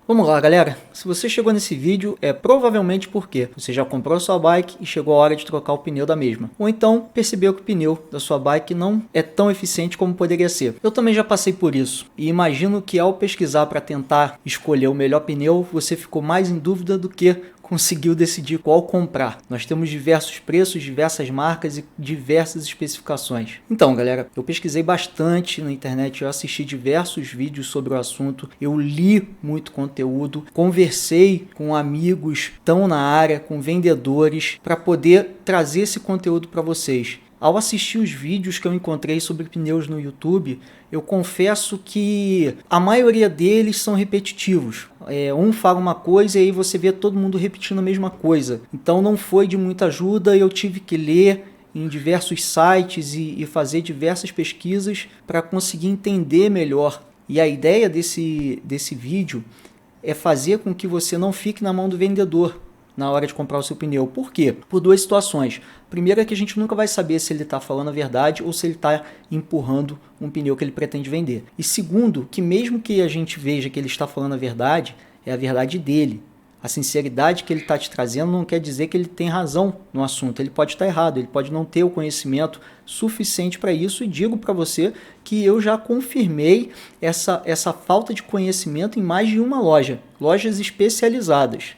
Vamos lá, galera. Se você chegou nesse vídeo, é provavelmente porque você já comprou a sua bike e chegou a hora de trocar o pneu da mesma. Ou então percebeu que o pneu da sua bike não é tão eficiente como poderia ser. Eu também já passei por isso. E imagino que ao pesquisar para tentar escolher o melhor pneu, você ficou mais em dúvida do que conseguiu decidir qual comprar. Nós temos diversos preços, diversas marcas e diversas especificações. Então, galera, eu pesquisei bastante na internet, eu assisti diversos vídeos sobre o assunto, eu li muito conteúdo, conversei com amigos que estão na área, com vendedores, para poder trazer esse conteúdo para vocês. Ao assistir os vídeos que eu encontrei sobre pneus no YouTube, eu confesso que a maioria deles são repetitivos. Um fala uma coisa e aí você vê todo mundo repetindo a mesma coisa. Então não foi de muita ajuda, eu tive que ler em diversos sites e fazer diversas pesquisas para conseguir entender melhor. E a ideia desse vídeo é fazer com que você não fique na mão do vendedor na hora de comprar o seu pneu. Por quê? Por duas situações. Primeiro é que a gente nunca vai saber se ele está falando a verdade ou se ele está empurrando um pneu que ele pretende vender. E segundo, que mesmo que a gente veja que ele está falando a verdade, é a verdade dele. A sinceridade que ele está te trazendo não quer dizer que ele tem razão no assunto. Ele pode estar errado, ele pode não ter o conhecimento suficiente para isso. E digo para você que eu já confirmei essa falta de conhecimento em mais de uma loja. Lojas especializadas.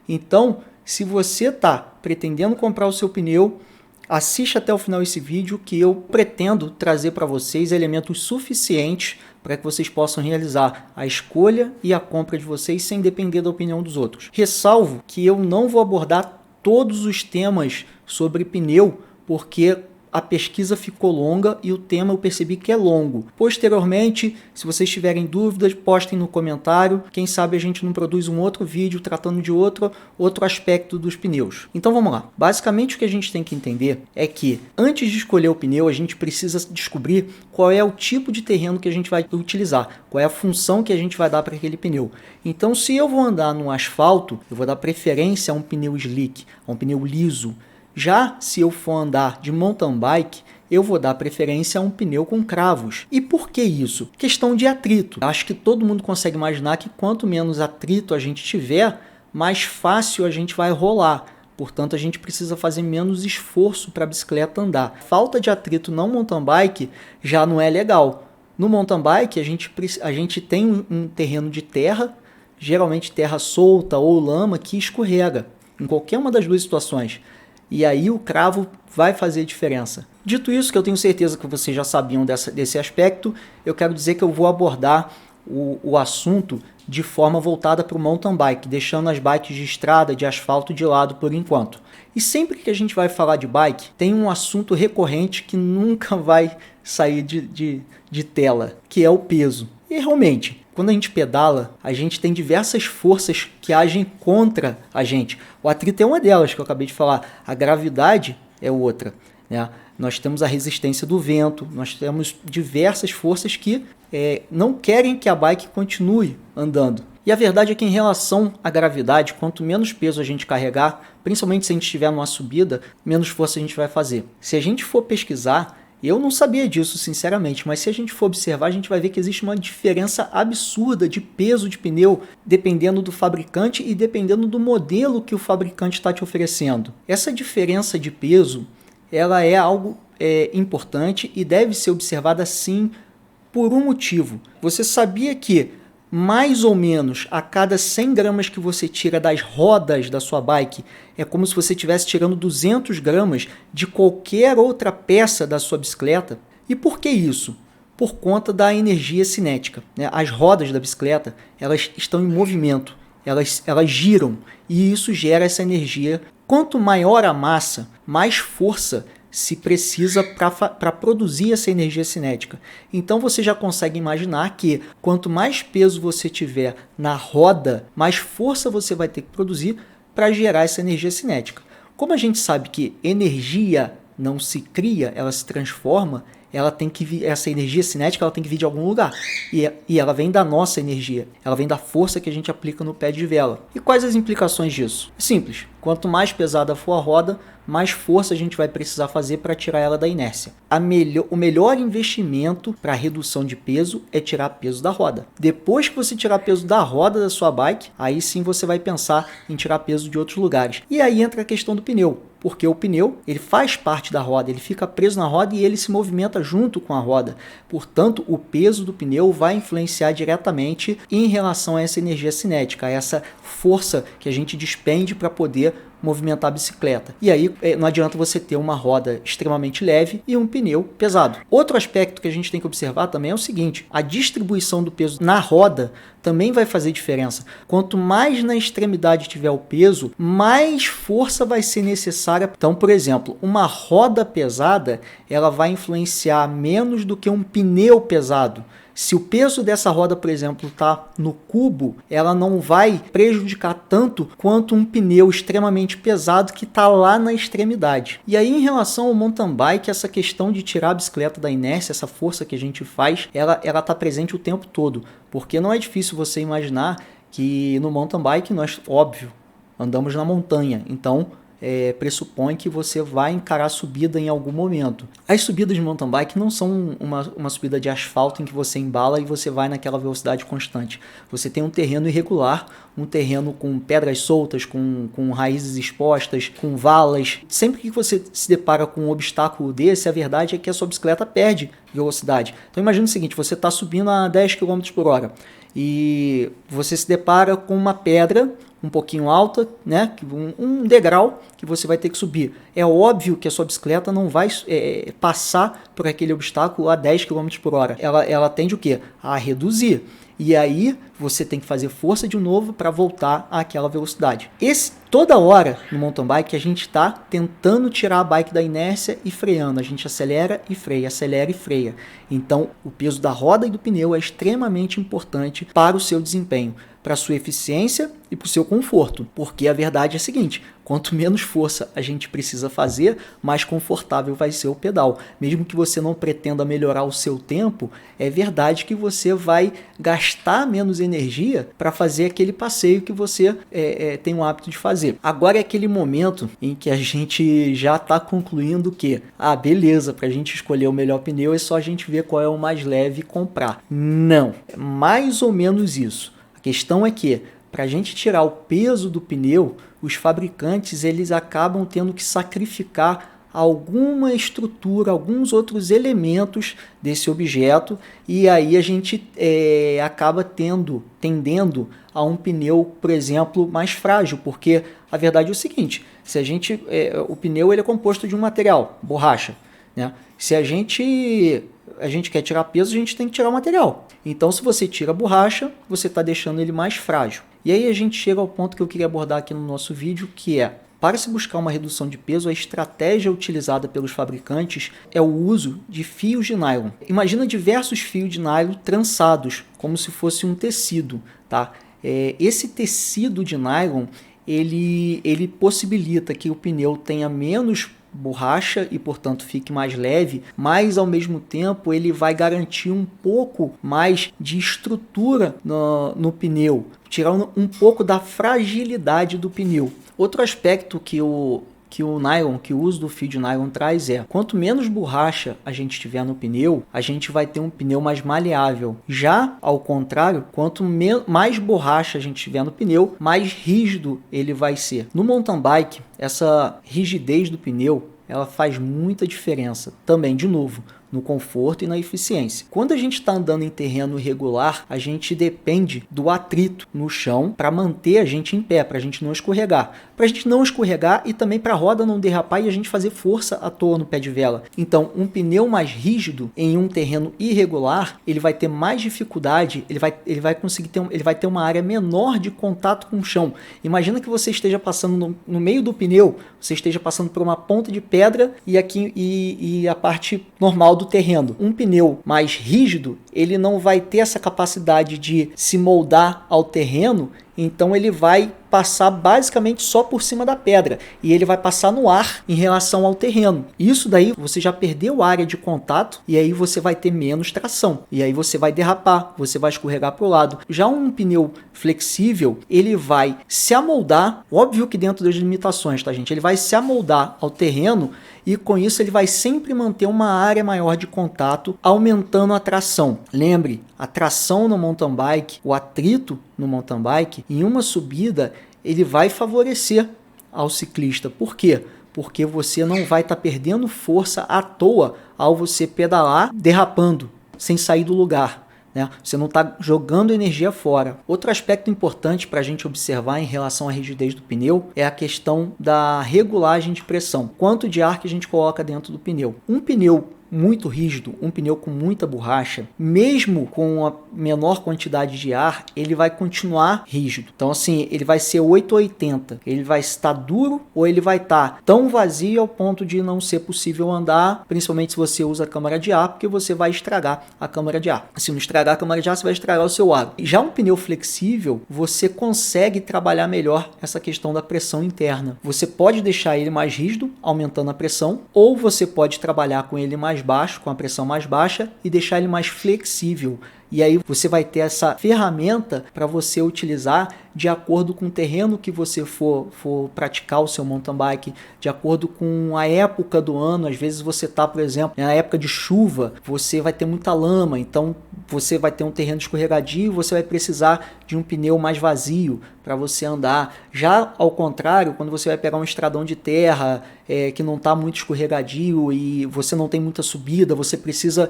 Então, se você está pretendendo comprar o seu pneu, assiste até o final esse vídeo que eu pretendo trazer para vocês elementos suficientes para que vocês possam realizar a escolha e a compra de vocês sem depender da opinião dos outros. Ressalvo que eu não vou abordar todos os temas sobre pneu, porque a pesquisa ficou longa e o tema eu percebi que é longo. Posteriormente, se vocês tiverem dúvidas, postem no comentário. Quem sabe a gente não produz um outro vídeo tratando de outro aspecto dos pneus. Então vamos lá. Basicamente o que a gente tem que entender é que antes de escolher o pneu, a gente precisa descobrir qual é o tipo de terreno que a gente vai utilizar, qual é a função que a gente vai dar para aquele pneu. Então se eu vou andar no asfalto, eu vou dar preferência a um pneu slick, a um pneu liso. Já se eu for andar de mountain bike, eu vou dar preferência a um pneu com cravos. E por que isso? Questão de atrito. Acho que todo mundo consegue imaginar que quanto menos atrito a gente tiver, mais fácil a gente vai rolar. Portanto, a gente precisa fazer menos esforço para a bicicleta andar. Falta de atrito no mountain bike já não é legal. No mountain bike, a gente tem um terreno de terra, geralmente terra solta ou lama, que escorrega. Em qualquer uma das duas situações. E aí o cravo vai fazer diferença. Dito isso, que eu tenho certeza que vocês já sabiam desse aspecto, eu quero dizer que eu vou abordar o assunto de forma voltada para o mountain bike, deixando as bikes de estrada, de asfalto de lado por enquanto. E sempre que a gente vai falar de bike, tem um assunto recorrente que nunca vai sair de tela, que é o peso. E realmente, quando a gente pedala, a gente tem diversas forças que agem contra a gente. O atrito é uma delas, que eu acabei de falar. A gravidade é outra, né? Nós temos a resistência do vento, nós temos diversas forças que não querem que a bike continue andando. E a verdade é que em relação à gravidade, quanto menos peso a gente carregar, principalmente se a gente estiver numa subida, menos força a gente vai fazer. Se a gente for pesquisar, eu não sabia disso, sinceramente, mas se a gente for observar, a gente vai ver que existe uma diferença absurda de peso de pneu, dependendo do fabricante e dependendo do modelo que o fabricante está te oferecendo. Essa diferença de peso, ela é algo importante e deve ser observada sim por um motivo. Você sabia que mais ou menos a cada 100 gramas que você tira das rodas da sua bike, é como se você estivesse tirando 200 gramas de qualquer outra peça da sua bicicleta? E por que isso? Por conta da energia cinética, né? As rodas da bicicleta, elas estão em movimento, elas giram e isso gera essa energia. Quanto maior a massa, mais força se precisa para produzir essa energia cinética. Então você já consegue imaginar que quanto mais peso você tiver na roda, mais força você vai ter que produzir para gerar essa energia cinética. Como a gente sabe que energia não se cria, ela se transforma, ela tem que vir, essa energia cinética ela tem que vir de algum lugar. E ela vem da nossa energia, ela vem da força que a gente aplica no pé de vela. E quais as implicações disso? É simples. Quanto mais pesada for a roda, mais força a gente vai precisar fazer para tirar ela da inércia. O melhor investimento para redução de peso é tirar peso da roda. Depois que você tirar peso da roda da sua bike, aí sim você vai pensar em tirar peso de outros lugares. E aí entra a questão do pneu. Porque o pneu, ele faz parte da roda, ele fica preso na roda e ele se movimenta junto com a roda. Portanto, o peso do pneu vai influenciar diretamente em relação a essa energia cinética, a essa força que a gente despende para poder movimentar a bicicleta. E aí não adianta você ter uma roda extremamente leve e um pneu pesado. Outro aspecto que a gente tem que observar também é o seguinte: a distribuição do peso na roda também vai fazer diferença. Quanto mais na extremidade tiver o peso, mais força vai ser necessária. Então, por exemplo, uma roda pesada, ela vai influenciar menos do que um pneu pesado. Se o peso dessa roda, por exemplo, está no cubo, ela não vai prejudicar tanto quanto um pneu extremamente pesado que está lá na extremidade. E aí, em relação ao mountain bike, essa questão de tirar a bicicleta da inércia, essa força que a gente faz, ela está presente o tempo todo. Porque não é difícil você imaginar que no mountain bike nós, óbvio, andamos na montanha. Então, pressupõe que você vai encarar a subida em algum momento. As subidas de mountain bike não são uma subida de asfalto em que você embala e você vai naquela velocidade constante. Você tem um terreno irregular, um terreno com pedras soltas, com raízes expostas, com valas. Sempre que você se depara com um obstáculo desse, a verdade é que a sua bicicleta perde velocidade. Então imagina o seguinte: você está subindo a 10 km por hora e você se depara com uma pedra um pouquinho alta, né? Um degrau que você vai ter que subir. É óbvio que a sua bicicleta não vai passar por aquele obstáculo a 10 km por hora. Ela tende o quê? A reduzir. E aí você tem que fazer força de novo para voltar àquela velocidade. Toda hora no mountain bike a gente está tentando tirar a bike da inércia e freando. A gente acelera e freia, acelera e freia. Então o peso da roda e do pneu é extremamente importante para o seu desempenho, para a sua eficiência e para o seu conforto. Porque a verdade é a seguinte: quanto menos força a gente precisa fazer, mais confortável vai ser o pedal. Mesmo que você não pretenda melhorar o seu tempo, é verdade que você vai gastar menos energia para fazer aquele passeio que você tem o hábito de fazer. Agora é aquele momento em que a gente já está concluindo que, beleza, para a gente escolher o melhor pneu é só a gente ver qual é o mais leve e comprar. Não, é mais ou menos isso. A questão é que, para a gente tirar o peso do pneu, os fabricantes eles acabam tendo que sacrificar alguma estrutura, alguns outros desse objeto, e aí a gente acaba tendendo a um pneu, por exemplo, mais frágil, porque a verdade é o seguinte: se o pneu ele é composto de um material, borracha, né? Se a gente quer tirar peso, a gente tem que tirar o material. Então, se você tira a borracha, você está deixando ele mais frágil. E aí a gente chega ao ponto que eu queria abordar aqui no nosso vídeo, que é: para se buscar uma redução de peso, a estratégia utilizada pelos fabricantes é o uso de fios de nylon. Imagina diversos fios de nylon trançados, como se fosse um tecido, tá? Esse tecido de nylon, ele possibilita que o pneu tenha menos borracha e, portanto, fique mais leve, mas ao mesmo tempo ele vai garantir um pouco mais de estrutura no pneu, tirando um pouco da fragilidade do pneu. Outro aspecto que o uso do fio de nylon traz é: quanto menos borracha a gente tiver no pneu, a gente vai ter um pneu mais maleável. Já ao contrário, quanto mais borracha a gente tiver no pneu, mais rígido ele vai ser. No mountain bike, essa rigidez do pneu, ela faz muita diferença também, de novo, no conforto e na eficiência. Quando a gente está andando em terreno irregular, a gente depende do atrito no chão para manter a gente em pé, para a gente não escorregar. Para a gente não escorregar e também para a roda não derrapar e a gente fazer força à toa no pé de vela. Então, um pneu mais rígido em um terreno irregular, ele vai ter mais dificuldade, ele vai ter uma área menor de contato com o chão. Imagina que você esteja passando no meio do pneu, você esteja passando por uma ponta de pedra e a parte normal do terreno. Um pneu mais rígido, ele não vai ter essa capacidade de se moldar ao terreno, então ele vai passar basicamente só por cima da pedra e ele vai passar no ar em relação ao terreno. Isso daí você já perdeu a área de contato e aí você vai ter menos tração e aí você vai derrapar, você vai escorregar para o lado. Já um pneu flexível, ele vai se amoldar, óbvio que dentro das limitações, tá, gente? Ele vai se amoldar ao terreno e com isso ele vai sempre manter uma área maior de contato, aumentando a tração. Lembre, a tração no mountain bike, o atrito no mountain bike, em uma subida, ele vai favorecer ao ciclista. Por quê? Porque você não vai estar perdendo força à toa ao você pedalar derrapando, sem sair do lugar. Você não está jogando energia fora. Outro aspecto importante para a gente observar em relação à rigidez do pneu é a questão da regulagem de pressão. Quanto de ar que a gente coloca dentro do pneu. Um pneu muito rígido, um pneu com muita borracha, mesmo com a menor quantidade de ar, ele vai continuar rígido. Então assim, ele vai ser 880, ele vai estar duro ou ele vai estar tão vazio ao ponto de não ser possível andar, principalmente se você usa a câmara de ar, porque você vai estragar a câmara de ar. Se não estragar a câmara de ar, você vai estragar o seu aro. Já um pneu flexível, você consegue trabalhar melhor essa questão da pressão interna. Você pode deixar ele mais rígido, aumentando a pressão, ou você pode trabalhar com ele mais baixo, com a pressão mais baixa e deixar ele mais flexível. E aí você vai ter essa ferramenta para você utilizar de acordo com o terreno que você for praticar o seu mountain bike, de acordo com a época do ano. Às vezes você está, por exemplo, na época de chuva, você vai ter muita lama, então você vai ter um terreno escorregadio, você vai precisar de um pneu mais vazio para você andar. Já ao contrário, quando você vai pegar um estradão de terra que não está muito escorregadio e você não tem muita subida, você precisa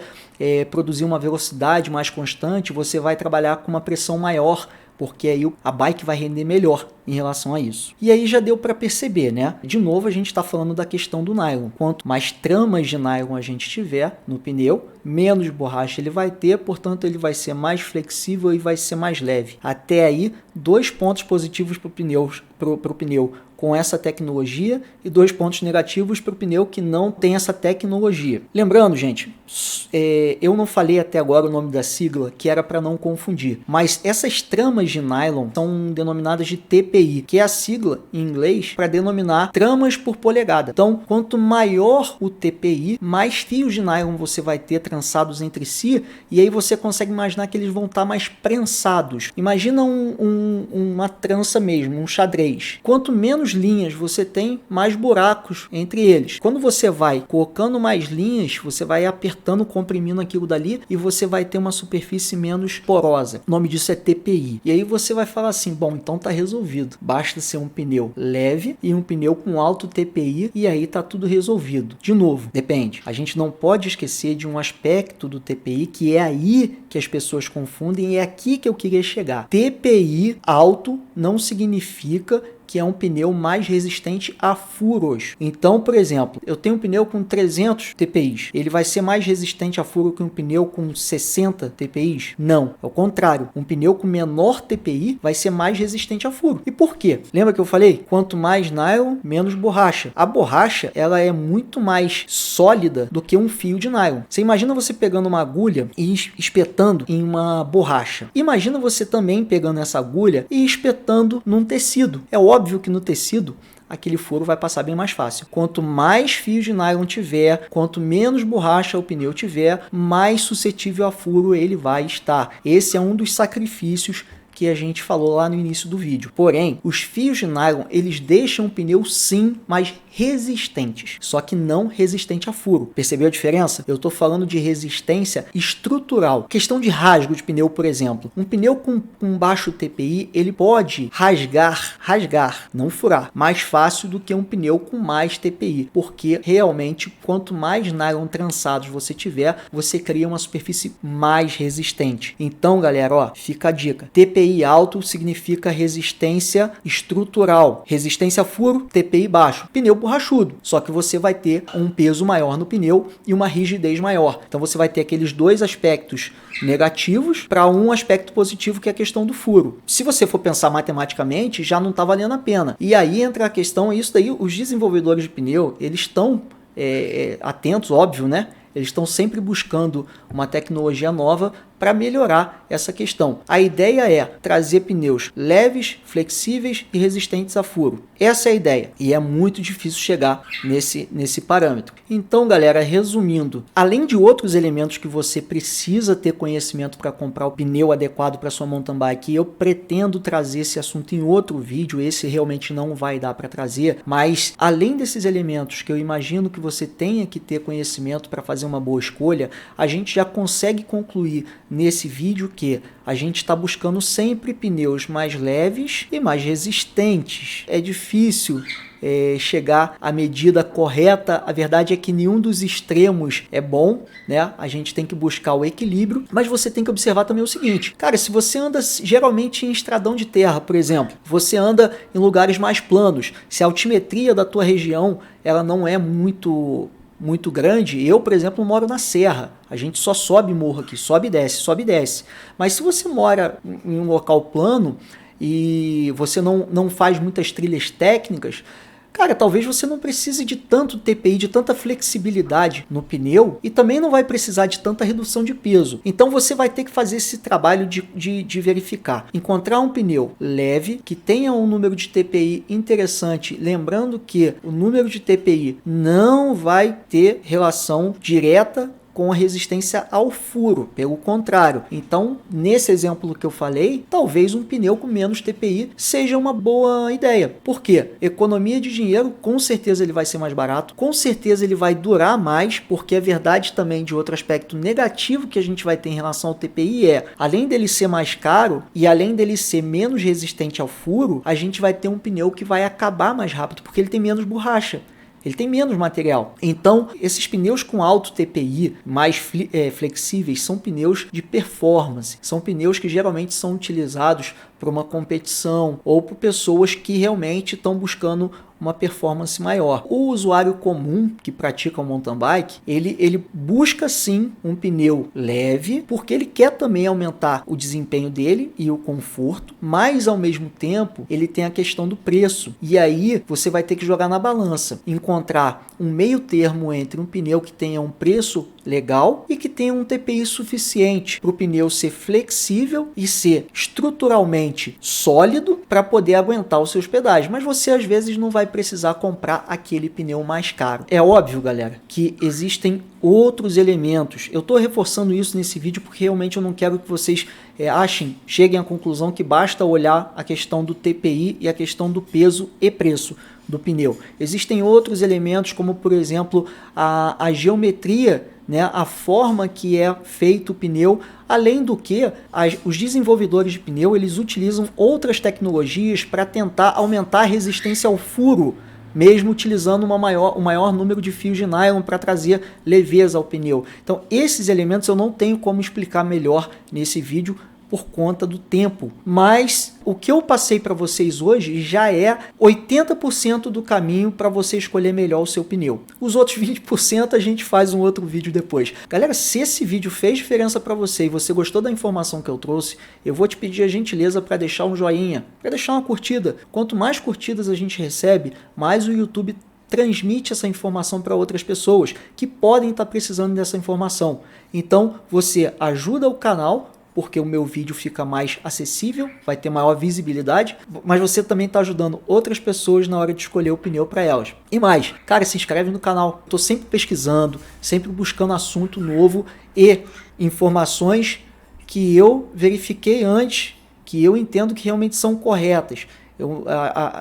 produzir uma velocidade mais constante, você vai trabalhar com uma pressão maior, porque aí a bike vai render melhor em relação a isso. E aí já deu para perceber, né? De novo a gente está falando da questão do nylon. Quanto mais tramas de nylon a gente tiver no pneu, menos borracha ele vai ter, portanto ele vai ser mais flexível e vai ser mais leve. Até aí, 2 pontos positivos para o pneu com essa tecnologia e 2 pontos negativos para o pneu que não tem essa tecnologia. Lembrando, gente, eu não falei até agora o nome da sigla, que era para não confundir, mas essas tramas de nylon são denominadas de TPI, que é a sigla em inglês para denominar tramas por polegada. Então, quanto maior o TPI, mais fios de nylon você vai ter trançados entre si, e aí você consegue imaginar que eles vão estar mais prensados. Imagina uma trança mesmo, um xadrez. Quanto menos linhas você tem, mais buracos entre eles. Quando você vai colocando mais linhas, você vai apertando, comprimindo aquilo dali e você vai ter uma superfície menos porosa. O nome disso é TPI. E aí você vai falar assim, bom, então tá resolvido. Basta ser um pneu leve e um pneu com alto TPI e aí tá tudo resolvido. De novo, depende. A gente não pode esquecer de um aspecto do TPI que é aí que as pessoas confundem e é aqui que eu queria chegar. TPI alto não significa que é um pneu mais resistente a furos. Então, por exemplo, eu tenho um pneu com 300 TPIs. Ele vai ser mais resistente a furo que um pneu com 60 TPIs? Não, é o contrário. Um pneu com menor TPI vai ser mais resistente a furo. E por quê? Lembra que eu falei? Quanto mais nylon, menos borracha. A borracha, ela é muito mais sólida do que um fio de nylon. Você imagina você pegando uma agulha e espetando em uma borracha. Imagina você também pegando essa agulha e espetando num tecido. É óbvio que no tecido aquele furo vai passar bem mais fácil. Quanto mais fios de nylon tiver, quanto menos borracha o pneu tiver, mais suscetível a furo ele vai estar. Esse é um dos sacrifícios que a gente falou lá no início do vídeo. Porém, os fios de nylon, eles deixam o pneu sim mais resistentes, só que não resistente a furo. Percebeu a diferença? Eu estou falando de resistência estrutural. Questão de rasgo de pneu, por exemplo. Um pneu com baixo TPI, ele pode rasgar, não furar, mais fácil do que um pneu com mais TPI, porque realmente quanto mais nylon trançados você tiver, você cria uma superfície mais resistente. Então, galera, ó, fica a dica. TPI alto significa resistência estrutural. Resistência a furo, TPI baixo. Pneu borrachudo, só que você vai ter um peso maior no pneu e uma rigidez maior. Então você vai ter aqueles 2 aspectos negativos para um aspecto positivo, que é a questão do furo. Se você for pensar matematicamente, já não está valendo a pena. E aí entra a questão, isso daí, os desenvolvedores de pneu, eles estão atentos, óbvio, né? Eles estão sempre buscando uma tecnologia nova para melhorar essa questão. A ideia é trazer pneus leves, flexíveis e resistentes a furo. Essa é a ideia e é muito difícil chegar nesse parâmetro. Então, galera, resumindo, além de outros elementos que você precisa ter conhecimento para comprar o pneu adequado para sua mountain bike, eu pretendo trazer esse assunto em outro vídeo, esse realmente não vai dar para trazer, mas além desses elementos que eu imagino que você tenha que ter conhecimento para fazer uma boa escolha, a gente já consegue concluir nesse vídeo que a gente está buscando sempre pneus mais leves e mais resistentes. É difícil chegar à medida correta. A verdade é que nenhum dos extremos é bom, né? A gente tem que buscar o equilíbrio, mas você tem que observar também o seguinte, cara, se você anda geralmente em estradão de terra, por exemplo, você anda em lugares mais planos, se a altimetria da tua região ela não é muito grande, eu, por exemplo, moro na serra, a gente só sobe morro aqui, sobe e desce, mas se você mora em um local plano e você não faz muitas trilhas técnicas, cara, talvez você não precise de tanto TPI, de tanta flexibilidade no pneu e também não vai precisar de tanta redução de peso. Então você vai ter que fazer esse trabalho de verificar. Encontrar um pneu leve, que tenha um número de TPI interessante, lembrando que o número de TPI não vai ter relação direta com a resistência ao furo, pelo contrário. Então, nesse exemplo que eu falei, talvez um pneu com menos TPI seja uma boa ideia. Por quê? Economia de dinheiro, com certeza ele vai ser mais barato, com certeza ele vai durar mais, porque a verdade também de outro aspecto negativo que a gente vai ter em relação ao TPI é, além dele ser mais caro e além dele ser menos resistente ao furo, a gente vai ter um pneu que vai acabar mais rápido, porque ele tem menos borracha. Ele tem menos material. Então, esses pneus com alto TPI, mais flexíveis, são pneus de performance. São pneus que geralmente são utilizados para uma competição ou por pessoas que realmente estão buscando uma performance maior. O usuário comum que pratica o mountain bike, ele busca sim um pneu leve, porque ele quer também aumentar o desempenho dele e o conforto, mas ao mesmo tempo ele tem a questão do preço. E aí você vai ter que jogar na balança, encontrar um meio termo entre um pneu que tenha um preço legal e que tenha um TPI suficiente para o pneu ser flexível e ser estruturalmente sólido para poder aguentar os seus pedais. Mas você às vezes não vai precisar comprar aquele pneu mais caro. É óbvio, galera, que existem outros elementos. Eu estou reforçando isso nesse vídeo porque realmente eu não quero que vocês cheguem à conclusão que basta olhar a questão do TPI e a questão do peso e preço do pneu. Existem outros elementos, como por exemplo a geometria, né, a forma que é feito o pneu, além do que os desenvolvedores de pneu eles utilizam outras tecnologias para tentar aumentar a resistência ao furo, mesmo utilizando o maior número de fios de nylon para trazer leveza ao pneu. Então esses elementos eu não tenho como explicar melhor nesse vídeo por conta do tempo, mas o que eu passei para vocês hoje já é 80% do caminho para você escolher melhor o seu pneu. Os outros 20% a gente faz um outro vídeo depois. Galera, se esse vídeo fez diferença para você e você gostou da informação que eu trouxe, eu vou te pedir a gentileza para deixar um joinha, para deixar uma curtida. Quanto mais curtidas a gente recebe, mais o YouTube transmite essa informação para outras pessoas que podem estar precisando dessa informação. Então você ajuda o canal, porque o meu vídeo fica mais acessível, vai ter maior visibilidade, mas você também está ajudando outras pessoas na hora de escolher o pneu para elas. E mais, cara, se inscreve no canal. Estou sempre pesquisando, sempre buscando assunto novo e informações que eu verifiquei antes, que eu entendo que realmente são corretas.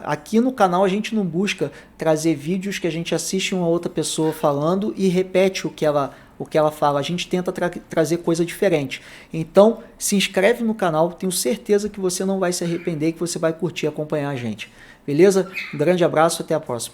Aqui no canal a gente não busca trazer vídeos que a gente assiste uma outra pessoa falando e repete o que ela fala. A gente tenta trazer coisa diferente. Então se inscreve no canal, tenho certeza que você não vai se arrepender, que você vai curtir acompanhar a gente. Beleza? Um grande abraço, até a próxima.